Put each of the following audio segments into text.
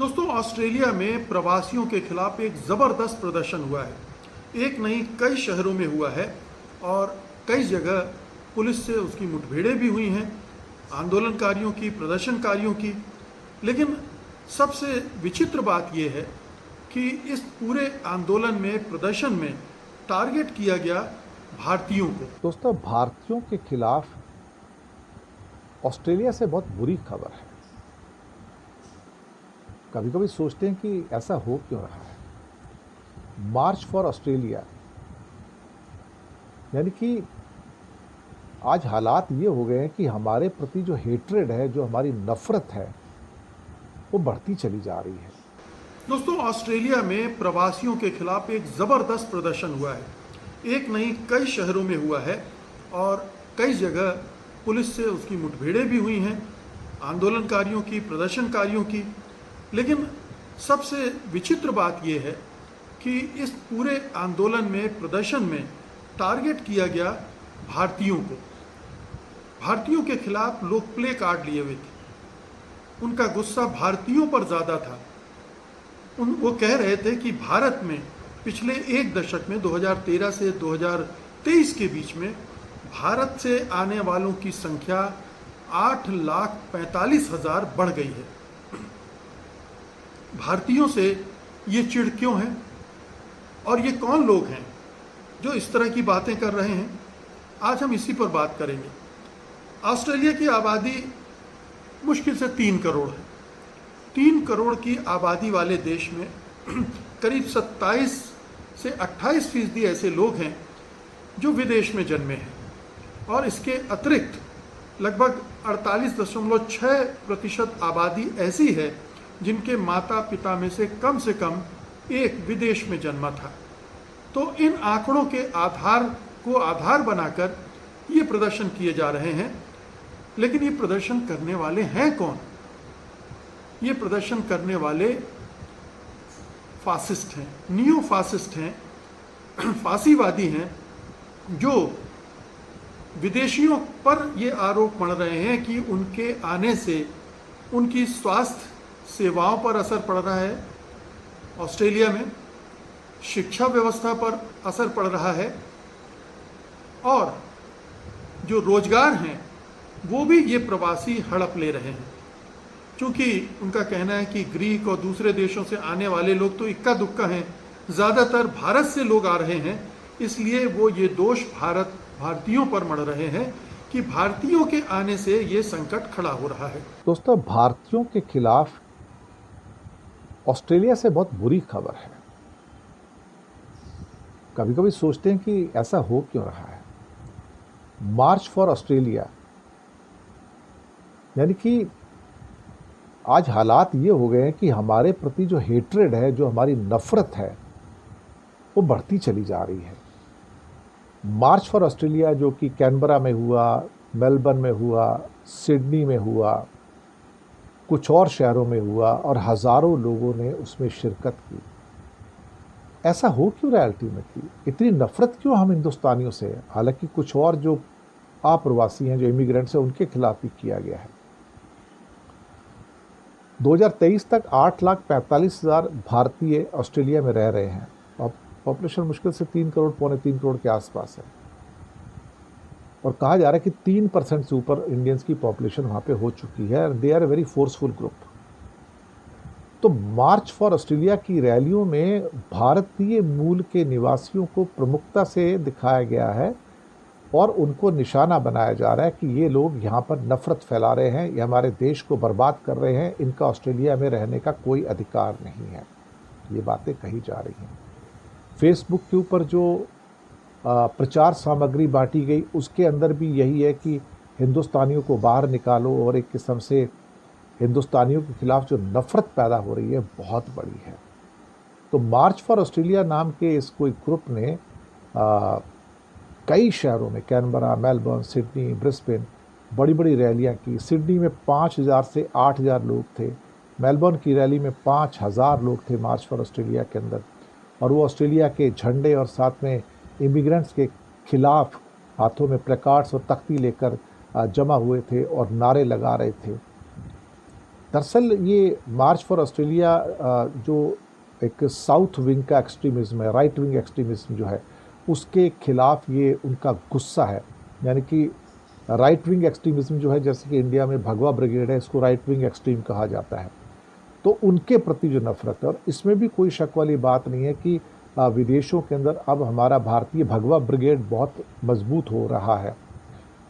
दोस्तों, ऑस्ट्रेलिया में प्रवासियों के खिलाफ एक ज़बरदस्त प्रदर्शन हुआ है। एक नहीं, कई शहरों में हुआ है और कई जगह पुलिस से उसकी मुठभेड़ें भी हुई हैं, आंदोलनकारियों की, प्रदर्शनकारियों की। लेकिन सबसे विचित्र बात यह है कि इस पूरे आंदोलन में, प्रदर्शन में टारगेट किया गया भारतीयों को। दोस्तों, भारतीयों के खिलाफ ऑस्ट्रेलिया से बहुत बुरी खबर है। कभी कभी सोचते हैं कि ऐसा हो क्यों रहा है। मार्च फॉर ऑस्ट्रेलिया यानी कि आज हालात ये हो गए हैं कि हमारे प्रति जो हेट्रेड है, जो हमारी नफरत है, वो बढ़ती चली जा रही है। दोस्तों, ऑस्ट्रेलिया में प्रवासियों के खिलाफ एक ज़बरदस्त प्रदर्शन हुआ है। एक नहीं, कई शहरों में हुआ है और कई जगह पुलिस से उसकी मुठभेड़ें भी हुई हैं, आंदोलनकारियों की, प्रदर्शनकारियों की। लेकिन सबसे विचित्र बात यह है कि इस पूरे आंदोलन में, प्रदर्शन में टारगेट किया गया भारतीयों को। भारतीयों के खिलाफ लोग प्ले कार्ड लिए हुए थे। उनका गुस्सा भारतीयों पर ज़्यादा था। वो कह रहे थे कि भारत में पिछले एक दशक में 2013 से 2023 के बीच में भारत से आने वालों की संख्या 8,45,000 बढ़ गई है। भारतीयों से ये चिढ़ क्यों है और ये कौन लोग हैं जो इस तरह की बातें कर रहे हैं? आज हम इसी पर बात करेंगे। ऑस्ट्रेलिया की आबादी मुश्किल से 3 करोड़ है। 3 करोड़ की आबादी वाले देश में करीब 27 से 28% ऐसे लोग हैं जो विदेश में जन्मे हैं और इसके अतिरिक्त लगभग 48.6% आबादी ऐसी है जिनके माता पिता में से कम एक विदेश में जन्मा था। तो इन आंकड़ों के आधार बनाकर ये प्रदर्शन किए जा रहे हैं। लेकिन ये प्रदर्शन करने वाले हैं कौन? ये प्रदर्शन करने वाले फासिस्ट हैं, नियो फासिस्ट हैं, फासीवादी हैं, जो विदेशियों पर ये आरोप मढ़ रहे हैं कि उनके आने से उनकी स्वास्थ्य सेवाओं पर असर पड़ रहा है, ऑस्ट्रेलिया में शिक्षा व्यवस्था पर असर पड़ रहा है और जो रोजगार हैं वो भी ये प्रवासी हड़प ले रहे हैं। क्योंकि उनका कहना है कि ग्रीक और दूसरे देशों से आने वाले लोग तो इक्का दुक्का हैं, ज़्यादातर भारत से लोग आ रहे हैं, इसलिए वो ये दोष भारतीयों पर मढ़ रहे हैं कि भारतीयों के आने से ये संकट खड़ा हो रहा है। दोस्तों, भारतीयों के खिलाफ ऑस्ट्रेलिया से बहुत बुरी खबर है। कभी कभी सोचते हैं कि ऐसा हो क्यों रहा है। मार्च फॉर ऑस्ट्रेलिया यानी कि आज हालात ये हो गए हैं कि हमारे प्रति जो हेट्रेड है, जो हमारी नफरत है, वो बढ़ती चली जा रही है। मार्च फॉर ऑस्ट्रेलिया जो कि कैनबरा में हुआ, मेलबर्न में हुआ, सिडनी में हुआ, कुछ और शहरों में हुआ और हज़ारों लोगों ने उसमें शिरकत की। ऐसा हो क्यों रहा है? अल्टीमेटली इतनी नफरत क्यों हम हिंदुस्तानियों से? हालांकि कुछ और जो अप्रवासी हैं, जो इमिग्रेंट्स हैं, उनके खिलाफ भी किया गया है। 2023 तक 8,45,000 भारतीय ऑस्ट्रेलिया में रह रहे हैं और पॉपुलेशन मुश्किल से 3 करोड़, पौने 3 करोड़ के आसपास है। और कहा जा रहा है कि 3% से ऊपर इंडियंस की पॉपुलेशन वहाँ पे हो चुकी है। They are a very forceful group. तो मार्च फॉर ऑस्ट्रेलिया की रैलियों में भारतीय मूल के निवासियों को प्रमुखता से दिखाया गया है और उनको निशाना बनाया जा रहा है कि ये लोग यहाँ पर नफरत फैला रहे हैं, ये हमारे देश को बर्बाद कर रहे हैं, इनका ऑस्ट्रेलिया में रहने का कोई अधिकार नहीं है। ये बातें कही जा रही हैं। फेसबुक के ऊपर जो प्रचार सामग्री बांटी गई, उसके अंदर भी यही है कि हिंदुस्तानियों को बाहर निकालो और एक किस्म से हिंदुस्तानियों के खिलाफ जो नफरत पैदा हो रही है बहुत बड़ी है। तो मार्च फॉर ऑस्ट्रेलिया नाम के इस कोई ग्रुप ने कई शहरों में, कैनबरा, मेलबर्न, सिडनी, ब्रिस्बेन, बड़ी बड़ी रैलियां की। सिडनी में 5,000 से 8,000 लोग थे। मेलबर्न की रैली में 5,000 लोग थे मार्च फॉर ऑस्ट्रेलिया के अंदर। और वो ऑस्ट्रेलिया के झंडे और साथ में इमिग्रेंट्स के खिलाफ हाथों में प्लेकार्ड्स और तख्ती लेकर जमा हुए थे और नारे लगा रहे थे। दरअसल ये मार्च फॉर ऑस्ट्रेलिया जो एक साउथ विंग का एक्सट्रीमिज्म है, राइट विंग एक्सट्रीमिज्म जो है, उसके खिलाफ ये उनका गुस्सा है। यानी कि राइट विंग एक्सट्रीमिज्म जो है, जैसे कि इंडिया में भगवा ब्रिगेड है, इसको राइट विंग एक्सट्रीम कहा जाता है, तो उनके प्रति जो नफरत है। और इसमें भी कोई शक वाली बात नहीं है कि विदेशों के अंदर अब हमारा भारतीय भगवा ब्रिगेड बहुत मजबूत हो रहा है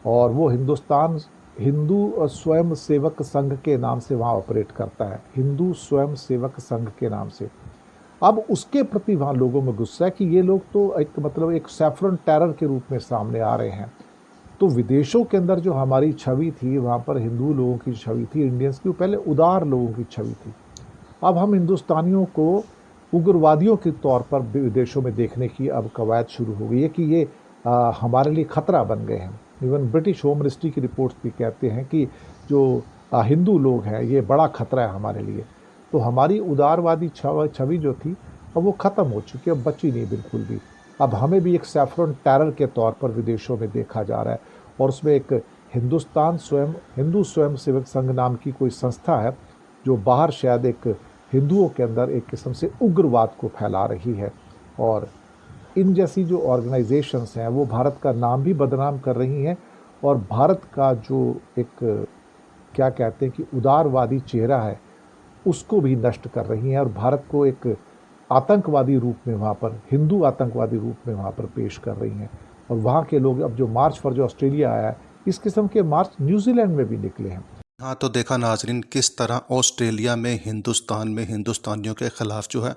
और वो हिंदुस्तान हिंदू स्वयं सेवक संघ के नाम से वहाँ ऑपरेट करता है, हिंदू स्वयं सेवक संघ के नाम से। अब उसके प्रति वहाँ लोगों में गुस्सा है कि ये लोग तो एक मतलब एक सैफरन टेरर के रूप में सामने आ रहे हैं। तो विदेशों के अंदर जो हमारी छवि थी, वहाँ पर हिंदू लोगों की छवि थी, इंडियंस की, वो पहले उदार लोगों की छवि थी। अब हम हिंदुस्तानियों को उग्रवादियों के तौर पर विदेशों में देखने की अब कवायद शुरू हो गई है कि ये हमारे लिए खतरा बन गए हैं। इवन ब्रिटिश होम मिनिस्ट्री की रिपोर्ट्स भी कहते हैं कि जो हिंदू लोग हैं ये बड़ा खतरा है हमारे लिए। तो हमारी उदारवादी छवि जो थी अब वो ख़त्म हो चुकी है, अब बची नहीं बिल्कुल भी। अब हमें भी एक सैफरन टेरर के तौर पर विदेशों में देखा जा रहा है और उसमें एक हिंदू स्वयं सेवक संघ नाम की कोई संस्था है जो बाहर शायद एक हिंदुओं के अंदर एक किस्म से उग्रवाद को फैला रही है। और इन जैसी जो ऑर्गेनाइजेशंस हैं वो भारत का नाम भी बदनाम कर रही हैं और भारत का जो एक क्या कहते हैं कि उदारवादी चेहरा है उसको भी नष्ट कर रही हैं और भारत को एक आतंकवादी रूप में वहाँ पर, हिंदू आतंकवादी रूप में वहाँ पर पेश कर रही हैं। और वहाँ के लोग अब जो मार्च फॉर जो ऑस्ट्रेलिया आया है, इस किस्म के मार्च न्यूजीलैंड में भी निकले हैं। हाँ, तो देखा नाजरीन किस तरह ऑस्ट्रेलिया में हिंदुस्तान में हिंदुस्तानियों के ख़िलाफ़ जो है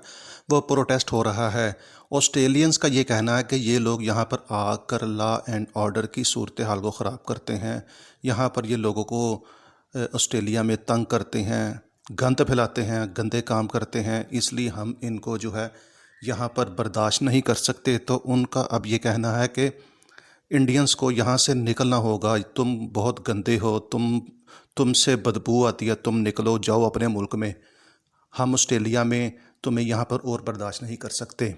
वो प्रोटेस्ट हो रहा है। ऑस्ट्रेलियंस का ये कहना है कि ये लोग यहाँ पर आकर लॉ एंड ऑर्डर की सूरत हाल को ख़राब करते हैं, यहाँ पर ये लोगों को ऑस्ट्रेलिया में तंग करते हैं, गंद फैलाते हैं, गंदे काम करते हैं, इसलिए हम इनको जो है यहाँ पर बर्दाश्त नहीं कर सकते। तो उनका अब ये कहना है कि इंडियंस को यहाँ से निकलना होगा, तुम बहुत गंदे हो, तुमसे बदबू आती है, तुम निकलो, जाओ अपने मुल्क में, हम ऑस्ट्रेलिया में तुम्हें यहाँ पर और बर्दाश्त नहीं कर सकते।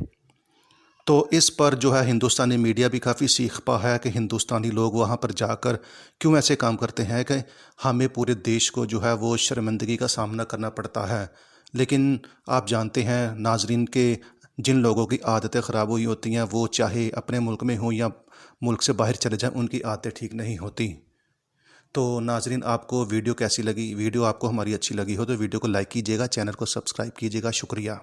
तो इस पर जो है हिंदुस्तानी मीडिया भी काफ़ी सीख पा है कि हिंदुस्तानी लोग वहाँ पर जाकर क्यों ऐसे काम करते हैं कि हमें पूरे देश को जो है वो शर्मिंदगी का सामना करना पड़ता है। लेकिन आप जानते हैं नाजरीन के जिन लोगों की आदतें ख़राब हुई होती हैं वो चाहे अपने मुल्क में हों या मुल्क से बाहर चले जाएं, उनकी आदतें ठीक नहीं होती। तो नाजरीन आपको वीडियो कैसी लगी? वीडियो आपको हमारी अच्छी लगी हो तो वीडियो को लाइक कीजिएगा, चैनल को सब्सक्राइब कीजिएगा। शुक्रिया।